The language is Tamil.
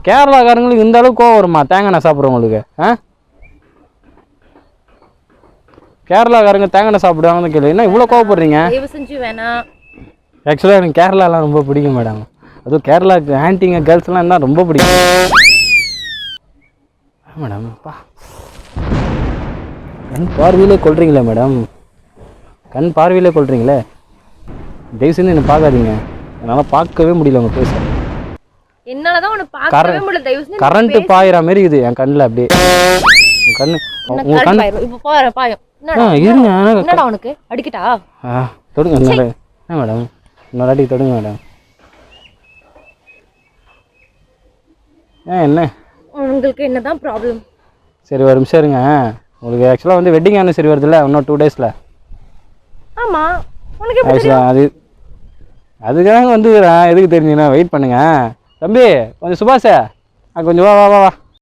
கேரளாக்காரங்களுக்கு இந்த அளவுக்கு கோவம் வருமா தேங்காய் எண்ணெய் சாப்பிட்றவங்களுக்கு? கேரளாக்காரங்க தேங்காய் எண்ணெய் சாப்பிடுவாங்கன்னு கேள்வி. என்ன இவ்வளோ கோவப்படுறீங்க? தயவு செஞ்சு வேணாம். ஆக்சுவலாக எனக்கு கேரளாலாம் ரொம்ப பிடிக்கும் மேடம். அதுவும் கேரளாவுக்கு ஆன்ட்டிங்க கேர்ள்ஸ்லாம் என்ன ரொம்ப பிடிக்கும் மேடம். கண் பார்வையிலே கொள்றீங்களே மேடம், கண் பார்வையிலே கொள்றீங்களே. தயவு செஞ்சு என்ன பார்க்காதீங்க, என்னால் பார்க்கவே முடியல உங்கள் பேச. என்னாலதான் உன்னை பார்க்கவே முடியல. தயவு செஞ்சு கரண்ட் பாயிற மாதிரி இருக்குது என் கண்ணில். அப்படியே கண்ணு உங்க கண் இப்போ பாயம். இருங்க. என்னடா உனக்கு அடிக்கட்டா? தொடுங்க என்ன மேடம், இன்னொரு அடி தொடுங்க மேடம். என்ன உங்களுக்கு என்னதான் ப்ராப்ளம்? சரி ஒரு நிமிஷம் இருங்க. உங்களுக்கு ஆக்சுவலாக வந்து வெட்டிங் ஆனிவர்சரி வருதுல்ல இன்னும் 2 days. ஆமா, உனக்கு எப்படி ஆக்சுவலாக அதுக்காக வந்து எதுக்கு தெரிஞ்சுங்கன்னா வெயிட் பண்ணுங்க. தம்பி கொஞ்சம் சுபாஷே கொஞ்சம் வா வா வா வா